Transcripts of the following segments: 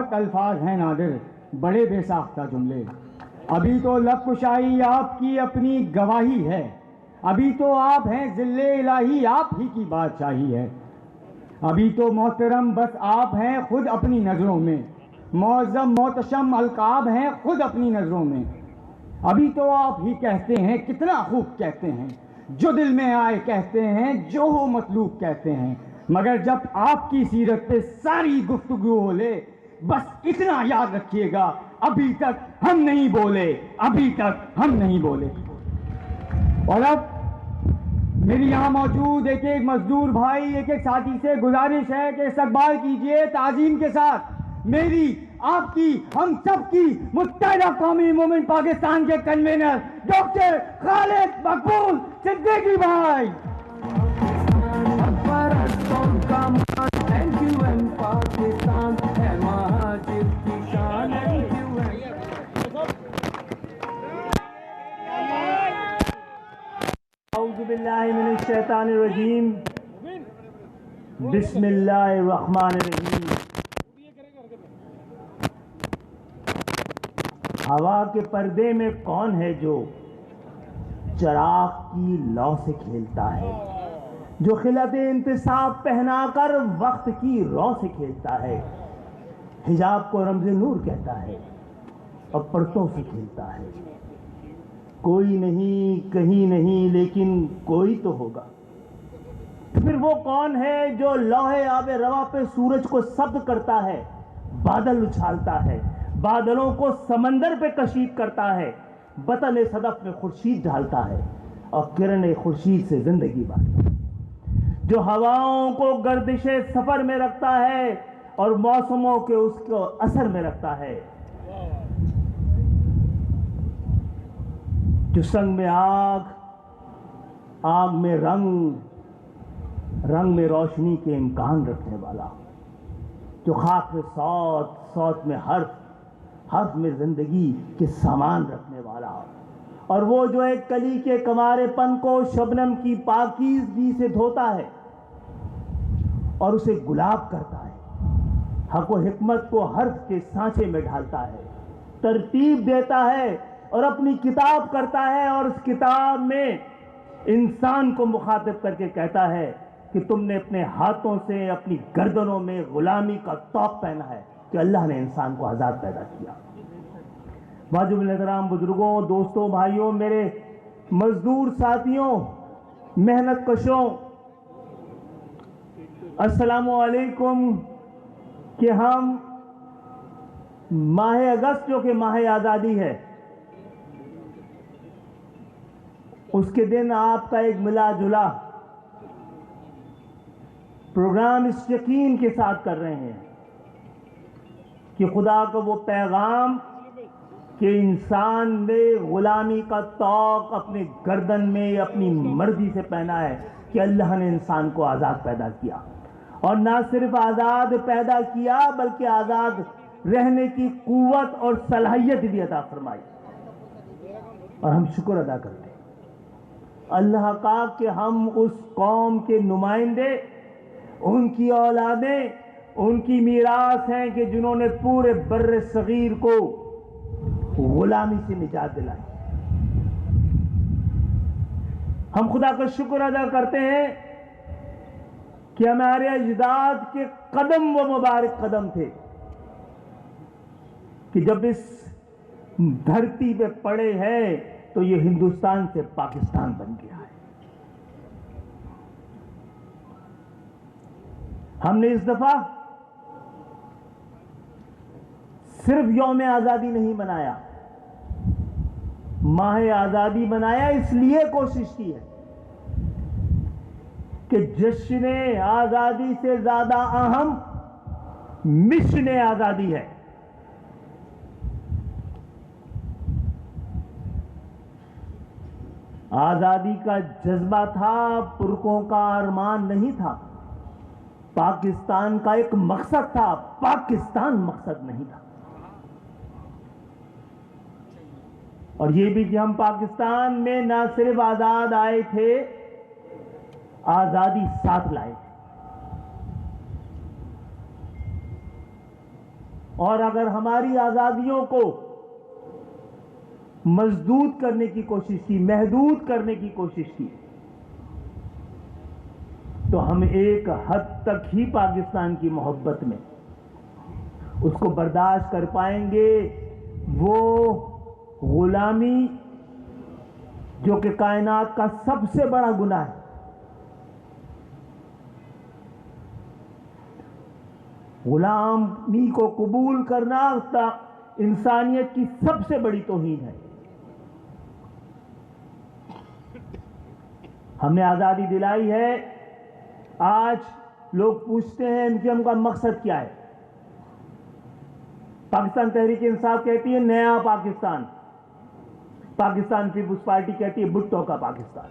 بہت الفاظ ہیں نادر، بڑے بے ساختہ جملے. ابھی تو لب کشائی آپ کی اپنی گواہی ہے، ابھی تو آپ ہیں ذل الہی، آپ ہی کی بادشاہی ہے. ابھی تو محترم بس آپ ہیں خود اپنی نظروں میں، معظم محتشم القاب ہیں خود اپنی نظروں میں. ابھی تو آپ ہی کہتے ہیں، کتنا خوب کہتے ہیں، جو دل میں آئے کہتے ہیں، جو ہو مطلوب کہتے ہیں. مگر جب آپ کی سیرت پہ ساری گفتگو ہو لے، بس اتنا یاد رکھیے گا، ابھی تک ہم نہیں بولے، ابھی تک ہم نہیں بولے. اور اب میری یہاں موجود ایک ایک مزدور بھائی، ایک ایک ساتھی سے گزارش ہے کہ استقبال کیجئے تعظیم کے ساتھ میری، آپ کی، ہم سب کی متحدہ قومی موومنٹ پاکستان کے کنوینر ڈاکٹر خالد مقبول صدیقی بھائی. اعوذ باللہ من الشیطان الرجیم، بسم اللہ الرحمن الرحیم. ہوا کے پردے میں کون ہے جو چراغ کی لو سے کھیلتا ہے، جو خلعت انتصاب پہنا کر وقت کی رو سے کھیلتا ہے، حجاب کو رمز نور کہتا ہے اور پرتوں سے کھیلتا ہے. کوئی نہیں، کہیں نہیں، لیکن کوئی تو ہوگا. پھر وہ کون ہے جو لوح آب روا پہ سورج کو سبز کرتا ہے، بادل اچھالتا ہے، بادلوں کو سمندر پہ کشید کرتا ہے، بطن صدف میں خورشید ڈھالتا ہے اور کرن خورشید سے زندگی بانٹتا ہے، جو ہواؤں کو گردش سفر میں رکھتا ہے اور موسموں کے اس کو اثر میں رکھتا ہے، جو سنگ میں آگ، آگ میں رنگ، رنگ میں روشنی کے امکان رکھنے والا، جو خاک میں صوت، صوت میں حرف، حرف میں زندگی کے سامان رکھنے والا، اور وہ جو ایک کلی کے کنوارے پن کو شبنم کی پاکیزگی سے دھوتا ہے اور اسے گلاب کرتا ہے، حق و حکمت کو حرف کے سانچے میں ڈھالتا ہے، ترتیب دیتا ہے اور اپنی کتاب کرتا ہے، اور اس کتاب میں انسان کو مخاطب کر کے کہتا ہے کہ تم نے اپنے ہاتھوں سے اپنی گردنوں میں غلامی کا طوق پہنا ہے کہ اللہ نے انسان کو آزاد پیدا کیا. واجب الاحترام بزرگوں، دوستوں، بھائیوں، میرے مزدور ساتھیوں، محنت کشوں، السلام علیکم. کہ ہم ماہ اگست جو کہ ماہ آزادی ہے، اس کے دن آپ کا ایک ملا جلا پروگرام اس یقین کے ساتھ کر رہے ہیں کہ خدا کا وہ پیغام کہ انسان نے غلامی کا طوق اپنے گردن میں اپنی مرضی سے پہنا ہے، کہ اللہ نے انسان کو آزاد پیدا کیا، اور نہ صرف آزاد پیدا کیا بلکہ آزاد رہنے کی قوت اور صلاحیت بھی عطا فرمائی. اور ہم شکر ادا کرتے ہیں اللہ کا کہ ہم اس قوم کے نمائندے، ان کی اولادیں، ان کی میراث ہیں کہ جنہوں نے پورے بر صغیر کو غلامی سے نجات دلائی. ہم خدا کا شکر ادا کرتے ہیں کہ ہمارے اجداد کے قدم و مبارک قدم تھے کہ جب اس دھرتی پہ پڑے ہیں تو یہ ہندوستان سے پاکستان بن گیا ہے. ہم نے اس دفعہ صرف یوم آزادی نہیں منایا، ماہ آزادی منایا. اس لیے کوشش کی ہے کہ جشن آزادی سے زیادہ اہم مشن آزادی ہے. آزادی کا جذبہ تھا، پرکوں کا ارمان نہیں تھا. پاکستان کا ایک مقصد تھا، پاکستان مقصد نہیں تھا. اور یہ بھی کہ ہم پاکستان میں نہ صرف آزاد آئے تھے، آزادی ساتھ لائے تھے. اور اگر ہماری آزادیوں کو مضبوط کرنے کی کوشش کی، محدود کرنے کی کوشش کی، تو ہم ایک حد تک ہی پاکستان کی محبت میں اس کو برداشت کر پائیں گے۔ وہ غلامی جو کہ کائنات کا سب سے بڑا گناہ ہے، غلامی کو قبول کرنا انسانیت کی سب سے بڑی توہین ہے۔ ہم نے آزادی دلائی ہے، آج لوگ پوچھتے ہیں ان کا مقصد کیا ہے؟ پاکستان تحریک انصاف کہتی ہے نیا پاکستان، پاکستان پیپلز پارٹی کہتی ہے بھٹو کا پاکستان۔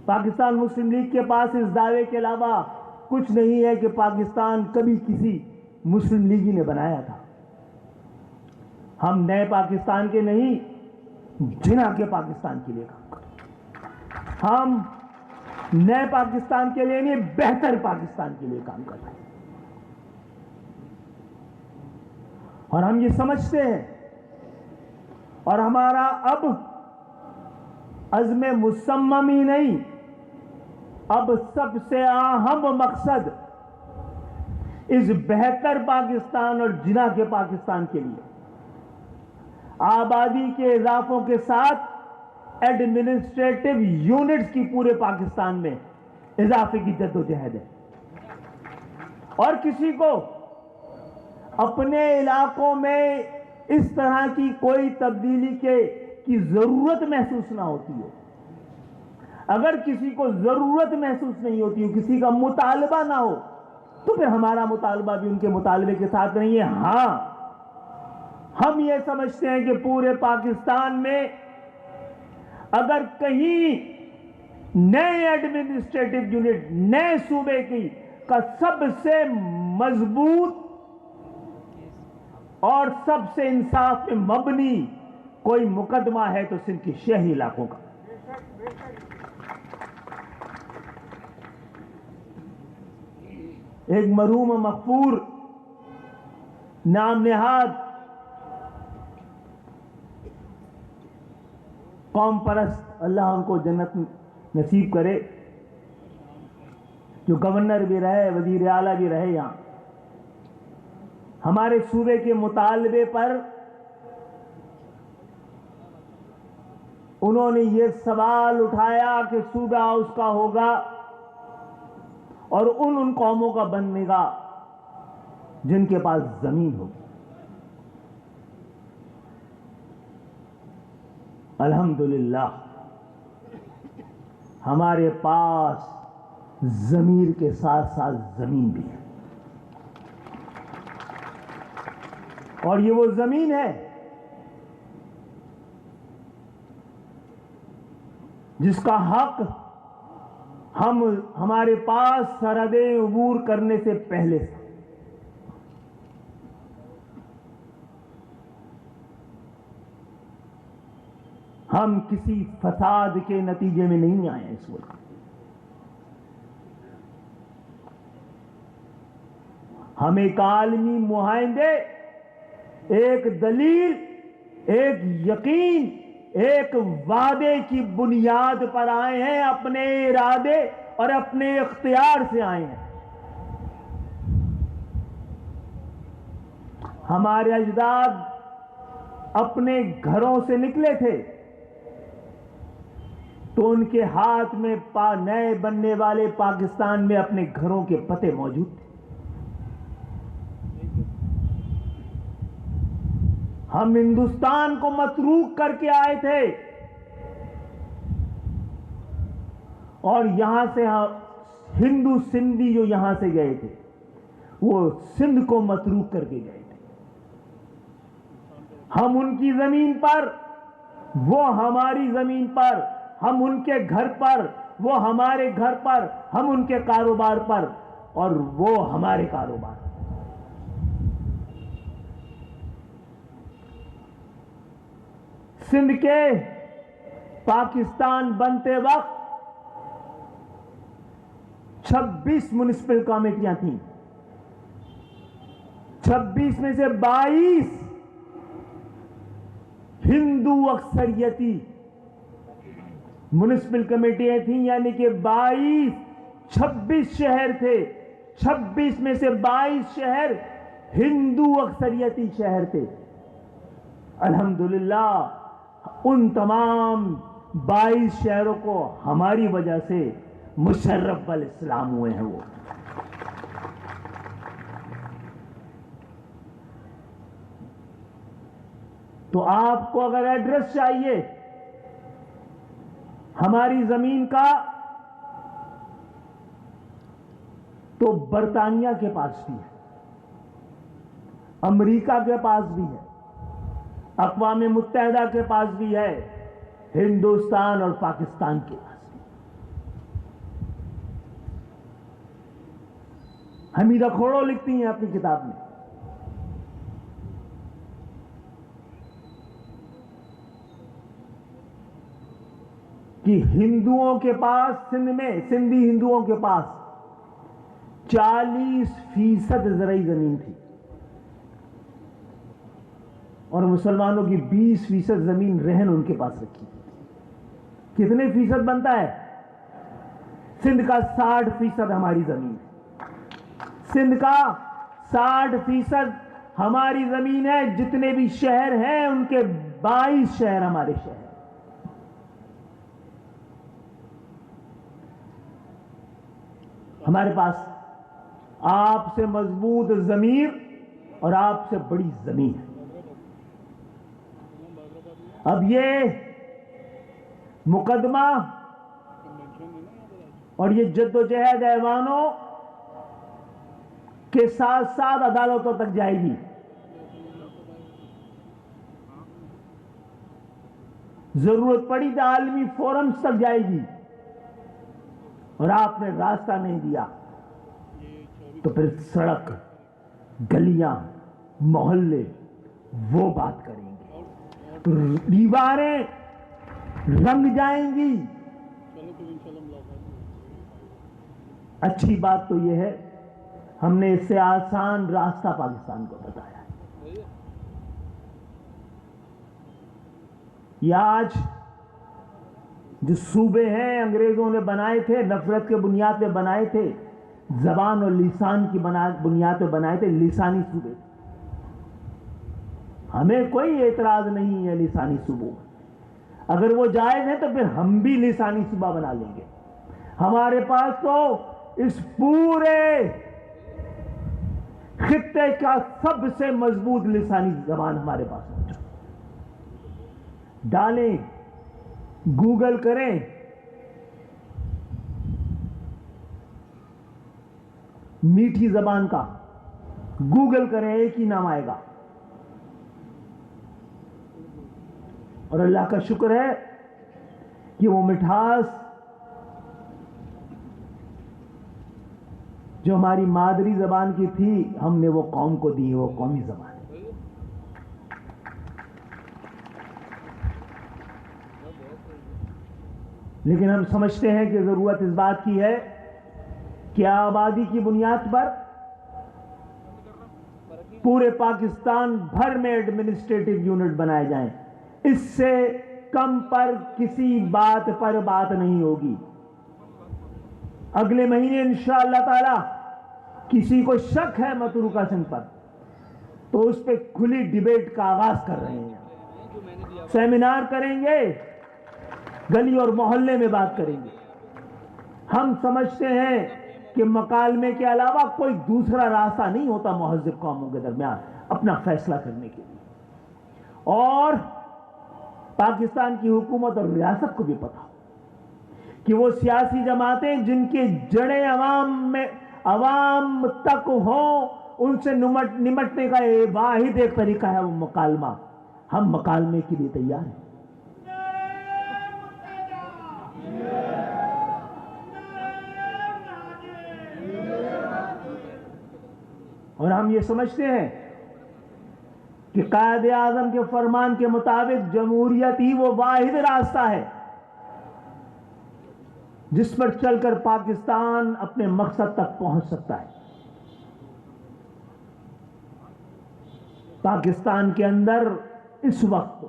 پاکستان مسلم لیگ کے پاس اس دعوے کے علاوہ کچھ نہیں ہے کہ پاکستان کبھی کسی مسلم لیگی نے بنایا تھا۔ ہم نئے پاکستان کے نہیں، جناح کے پاکستان کے لیے کام کرتے ہیں۔ ہم نئے پاکستان کے لیے نہیں، بہتر پاکستان کے لیے کام کرتے ہیں۔ اور ہم یہ سمجھتے ہیں، اور ہمارا اب عزم مصمم ہی نہیں، اب سب سے اہم مقصد اس بہتر پاکستان اور جناح کے پاکستان کے لیے آبادی کے اضافوں کے ساتھ ایڈمنسٹریٹو یونٹس کی پورے پاکستان میں اضافے کی جدوجہد ہے۔ اور کسی کو اپنے علاقوں میں اس طرح کی کوئی تبدیلی کی ضرورت محسوس نہ ہوتی ہو، اگر کسی کو ضرورت محسوس نہیں ہوتی ہو، کسی کا مطالبہ نہ ہو، تو پھر ہمارا مطالبہ بھی ان کے مطالبے کے ساتھ نہیں ہے۔ ہاں، ہم یہ سمجھتے ہیں کہ پورے پاکستان میں اگر کہیں نئے ایڈمنسٹریٹو یونٹ، نئے صوبے کا سب سے مضبوط اور سب سے انصاف میں مبنی کوئی مقدمہ ہے تو سندھ کے شہری علاقوں کا۔ ایک مرحوم مغفور نام نہاد قوم پرست، اللہ ان کو جنت نصیب کرے، جو گورنر بھی رہے، وزیر اعلیٰ بھی رہے، یہاں ہمارے صوبے کے مطالبے پر انہوں نے یہ سوال اٹھایا کہ صوبہ اس کا ہوگا اور ان قوموں کا بننے گا جن کے پاس زمین ہوگی۔ الحمدللہ ہمارے پاس ضمیر کے ساتھ ساتھ زمین بھی ہے، اور یہ وہ زمین ہے جس کا حق ہمارے پاس سرحدیں عبور کرنے سے پہلے سے ہم کسی فساد کے نتیجے میں نہیں آئے اس وقت۔ ہم ایک عالمی معاہدے، ایک دلیل، ایک یقین، ایک وعدے کی بنیاد پر آئے ہیں، اپنے ارادے اور اپنے اختیار سے آئے ہیں۔ ہمارے اجداد اپنے گھروں سے نکلے تھے تو ان کے ہاتھ میں نئے بننے والے پاکستان میں اپنے گھروں کے پتے موجود تھے۔ ہم ہندوستان کو متروک کر کے آئے تھے، اور یہاں سے ہندو سندھی جو یہاں سے گئے تھے وہ سندھ کو متروک کر کے گئے تھے۔ ہم ان کی زمین پر، وہ ہماری زمین پر، ہم ان کے گھر پر، وہ ہمارے گھر پر، ہم ان کے کاروبار پر اور وہ ہمارے کاروبار۔ سندھ کے پاکستان بنتے وقت 26 میونسپل کمیٹیاں تھیں، 26 میں سے 22 ہندو اکثریتی میونسپل کمیٹیاں تھیں، یعنی کہ 26 شہر تھے، 26 میں سے 22 شہر ہندو اکثریتی شہر تھے۔ الحمدللہ ان تمام 22 شہروں کو ہماری وجہ سے مشرف بالاسلام ہوئے ہیں۔ وہ تو آپ کو اگر ایڈریس چاہیے ہماری زمین کا، تو برطانیہ کے پاس بھی ہے، امریکہ کے پاس بھی ہے، اقوام متحدہ کے پاس بھی ہے، ہندوستان اور پاکستان کے پاس بھی۔ حمیدہ کھوڑو لکھتی ہیں اپنی کتاب میں کہ ہندوؤں کے پاس، سندھ میں سندھی ہندوؤں کے پاس 40% زرعی زمین تھی، اور مسلمانوں کی 20% زمین رہن ان کے پاس رکھی تھی۔ کتنے فیصد بنتا ہے؟ سندھ کا 60% ہماری زمین ہے، سندھ کا 60% ہماری زمین ہے۔ جتنے بھی شہر ہیں ان کے 22 شہر ہمارے شہر ہیں۔ ہمارے پاس آپ سے مضبوط ضمیر اور آپ سے بڑی زمین ہے۔ اب یہ مقدمہ اور یہ جد و جہد ایوانوں کے ساتھ ساتھ عدالتوں تک جائے گی۔ ضرورت پڑی تو عالمی فورمز تک جائے گی، اور آپ نے راستہ نہیں دیا تو پھر سڑک، گلیاں، محلے وہ بات کریں گے، دیواریں رنگ جائیں گی۔ اچھی بات تو یہ ہے ہم نے اس سے آسان راستہ پاکستان کو بتایا ہے۔ یہ آج جو صوبے ہیں انگریزوں نے بنائے تھے، نفرت کے بنیاد پہ بنائے تھے، زبان اور لسان کی بنیاد پہ بنائے تھے، لسانی صوبے۔ ہمیں کوئی اعتراض نہیں ہے لسانی صوبوں، اگر وہ جائز ہیں تو پھر ہم بھی لسانی صوبہ بنا لیں گے۔ ہمارے پاس تو اس پورے خطے کا سب سے مضبوط لسانی زبان ہمارے پاس ہے۔ ڈالیں، گوگل کریں، میٹھی زبان کا گوگل کریں، ایک ہی نام آئے گا۔ اور اللہ کا شکر ہے کہ وہ مٹھاس جو ہماری مادری زبان کی تھی ہم نے وہ قوم کو دی، وہ قومی زبان ہے۔ لیکن ہم سمجھتے ہیں کہ ضرورت اس بات کی ہے کہ آبادی کی بنیاد پر پورے پاکستان بھر میں ایڈمنسٹریٹو یونٹ بنائے جائیں۔ اس سے کم پر کسی بات پر بات نہیں ہوگی۔ اگلے مہینے انشاءاللہ تعالی کسی کو شک ہے متروکہ سنگھ پر تو اس پہ کھلی ڈیبیٹ کا آغاز کر رہے ہیں، سیمینار کریں گے، گلی اور محلے میں بات کریں گے۔ ہم سمجھتے ہیں کہ مکالمے کے علاوہ کوئی دوسرا راستہ نہیں ہوتا مہذب قوموں کے درمیان اپنا فیصلہ کرنے کے لیے، اور پاکستان کی حکومت اور ریاست کو بھی پتا کہ وہ سیاسی جماعتیں جن کے جڑیں عوام تک ہوں، ان سے نمٹنے کا واحد ایک طریقہ ہے وہ مکالمہ۔ ہم مکالمے کے لیے تیار ہیں۔ اور ہم یہ سمجھتے ہیں کہ قائد اعظم کے فرمان کے مطابق جمہوریت ہی وہ واحد راستہ ہے جس پر چل کر پاکستان اپنے مقصد تک پہنچ سکتا ہے۔ پاکستان کے اندر اس وقت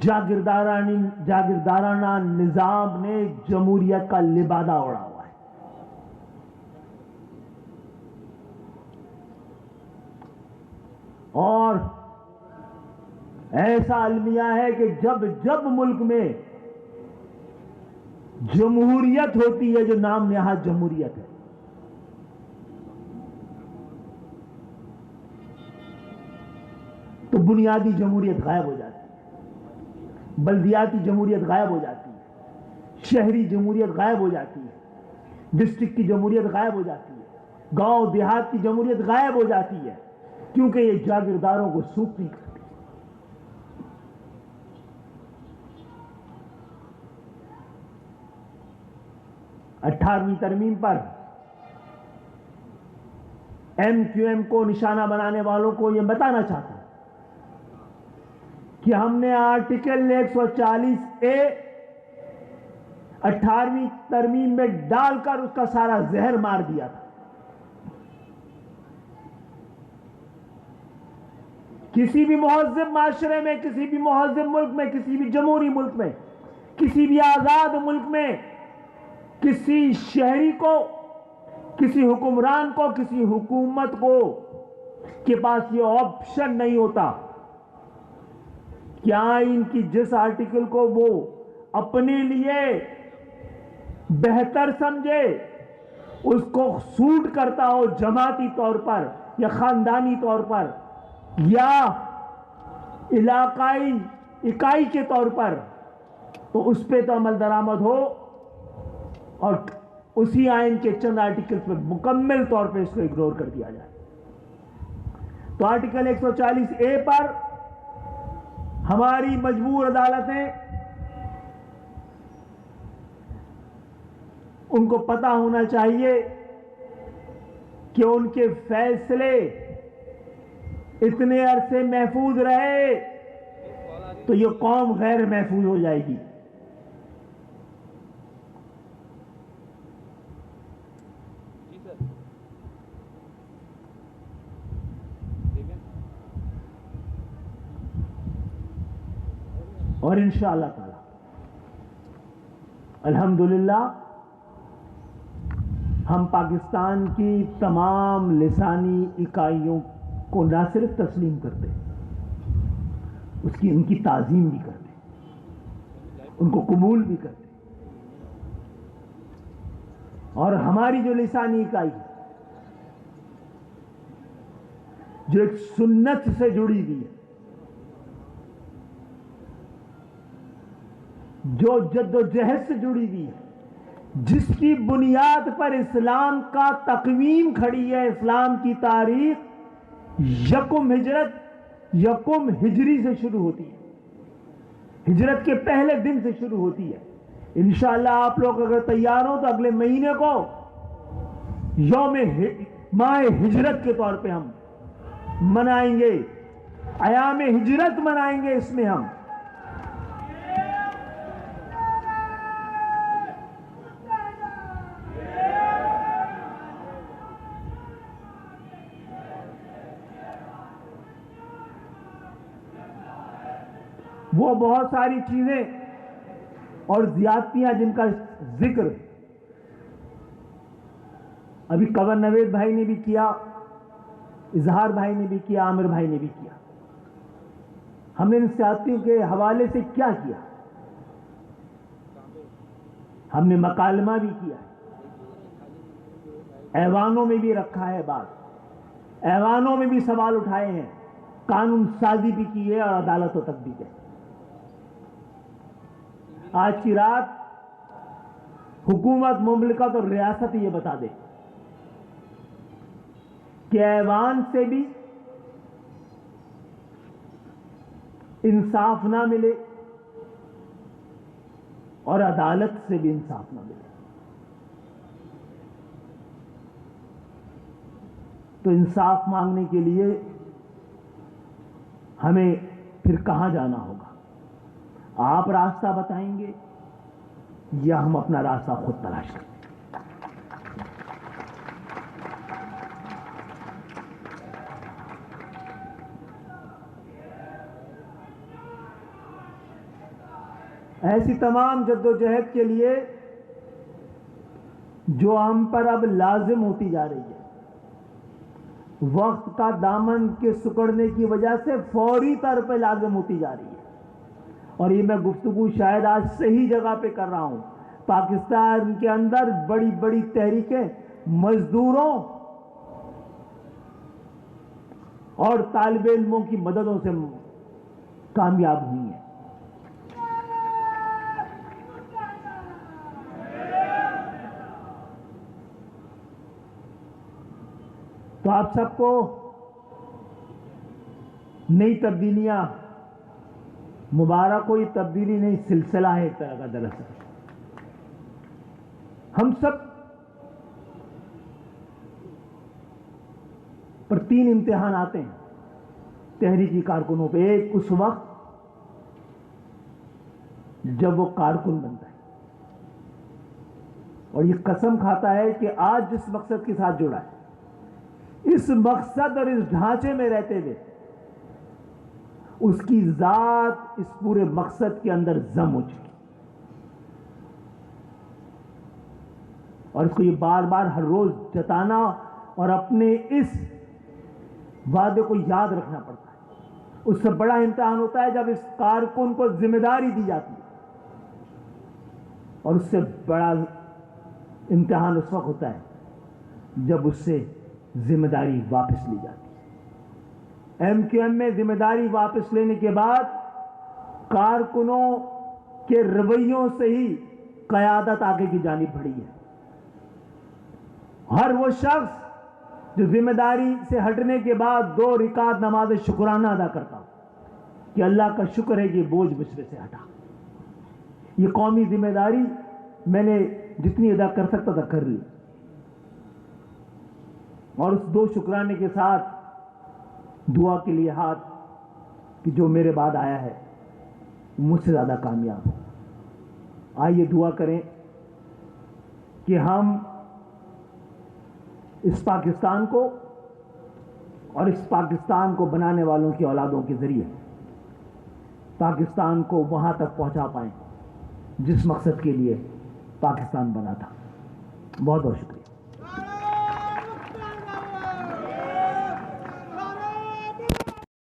جاگیردارانہ نظام نے جمہوریت کا لبادہ اڑا ہوا ہے. اور ایسا المیہ ہے کہ جب ملک میں جمہوریت ہوتی ہے، جو نام نہاد جمہوریت ہے، تو بنیادی جمہوریت غائب ہو جاتی ہے، بلدیاتی جمہوریت غائب ہو جاتی ہے، شہری جمہوریت غائب ہو جاتی ہے، ڈسٹرکٹ کی جمہوریت غائب ہو جاتی ہے، گاؤں دیہات کی جمہوریت غائب ہو جاتی ہے، کیونکہ یہ جاگیرداروں کو سوٹ نہیں کرتی. 18ویں ترمیم پر ایم کیو ایم کو نشانہ بنانے والوں کو یہ بتانا چاہتا ہوں کہ ہم نے آرٹیکل 140A 18ویں ترمیم میں ڈال کر اس کا سارا زہر مار دیا تھا. کسی بھی مہذب معاشرے میں، کسی بھی مہذب ملک میں، کسی بھی جمہوری ملک میں، کسی بھی آزاد ملک میں کسی شہری کو، کسی حکمران کو، کسی حکومت کو کے پاس یہ آپشن نہیں ہوتا کہ آئین کی جس آرٹیکل کو وہ اپنے لیے بہتر سمجھے، اس کو سوٹ کرتا ہو جماعتی طور پر یا خاندانی طور پر یا علاقائی اکائی کے طور پر، تو اس پہ تو عمل درآمد ہو اور اسی آئین کے چند آرٹیکل پہ مکمل طور پہ اس کو اگنور کر دیا جائے. تو آرٹیکل 140A پر ہماری مجبور عدالتیں، ان کو پتہ ہونا چاہیے کہ ان کے فیصلے اتنے عرصے محفوظ رہے تو یہ قوم غیر محفوظ ہو جائے گی. اور انشاءاللہ تعالی الحمدللہ ہم پاکستان کی تمام لسانی اکائیوں کو نہ صرف تسلیم کرتے، ان کی تعظیم بھی کرتے، ان کو قبول بھی کرتے. اور ہماری جو لسانی اکائی جو ایک سنت سے جڑی ہوئی ہے، جو جد و جہد سے جڑی ہوئی ہے، جس کی بنیاد پر اسلام کا تقویم کھڑی ہے، اسلام کی تاریخ یکم ہجری سے شروع ہوتی ہے، ہجرت کے پہلے دن سے شروع ہوتی ہے. انشاءاللہ آپ لوگ اگر تیار ہو تو اگلے مہینے کو ماہ ہجرت کے طور پہ ہم منائیں گے، ایام ہجرت منائیں گے. اس میں ہم وہ بہت ساری چیزیں اور زیادتیاں جن کا ذکر ابھی کنور نوید بھائی نے بھی کیا، اظہار بھائی نے بھی کیا، عامر بھائی نے بھی کیا. ہم نے ان زیادتیوں کے حوالے سے کیا کیا؟ ہم نے مکالمہ بھی کیا، ایوانوں میں بھی رکھا ہے بات، ایوانوں میں بھی سوال اٹھائے ہیں، قانون سازی بھی کی ہے اور عدالتوں تک بھی گئے. آج کی رات حکومت، مملکت اور ریاست یہ بتا دے کہ ایوان سے بھی انصاف نہ ملے اور عدالت سے بھی انصاف نہ ملے تو انصاف مانگنے کے لیے ہمیں پھر کہاں جانا ہوگا؟ آپ راستہ بتائیں گے یا ہم اپنا راستہ خود تلاش کریں؟ ایسی تمام جدوجہد کے لیے جو ہم پر اب لازم ہوتی جا رہی ہے، وقت کا دامن کے سکڑنے کی وجہ سے فوری طور پہ لازم ہوتی جا رہی ہے، اور یہ میں گفتگو شاید آج صحیح جگہ پہ کر رہا ہوں۔ پاکستان کے اندر بڑی بڑی تحریکیں مزدوروں اور طالب علموں کی مددوں سے کامیاب ہوئی ہیں۔ تو آپ سب کو نئی تبدیلیاں مبارک ہو۔ یہ تبدیلی نہیں، سلسلہ ہے ایک طرح کا۔ دراصل ہم سب پر 3 امتحان آتے ہیں تحریکی کارکنوں پہ۔ ایک اس وقت جب وہ کارکن بنتا ہے اور یہ قسم کھاتا ہے کہ آج جس مقصد کے ساتھ جڑا ہے، اس مقصد اور اس ڈھانچے میں رہتے ہوئے اس کی ذات اس پورے مقصد کے اندر ضم ہو چکی، اور اس کو یہ بار بار ہر روز جتانا اور اپنے اس وعدے کو یاد رکھنا پڑتا ہے۔ اس سے بڑا امتحان ہوتا ہے جب اس کارکن کو ذمہ داری دی جاتی ہے، اور اس سے بڑا امتحان اس وقت ہوتا ہے جب اس سے ذمہ داری واپس لی جاتی ہے۔ ایم کیو ایم میں ذمہ داری واپس لینے کے بعد کارکنوں کے رویوں سے ہی قیادت آگے کی جانب بڑھی ہے۔ ہر وہ شخص جو ذمہ داری سے ہٹنے کے بعد 2 رکعت نماز شکرانہ ادا کرتا کہ اللہ کا شکر ہے کہ بوجھ مجھ سے ہٹا۔ یہ قومی ذمہ داری میں نے جتنی ادا کر سکتا تھا کر لی، اور اس 2 شکرانے کے ساتھ دعا کے لیے ہاتھ کہ جو میرے بعد آیا ہے مجھ سے زیادہ کامیاب ہو۔ آئیے دعا کریں کہ ہم اس پاکستان کو اور اس پاکستان کو بنانے والوں کی اولادوں کے ذریعے پاکستان کو وہاں تک پہنچا پائیں جس مقصد کے لیے پاکستان بنا تھا۔ بہت بہت شکریہ۔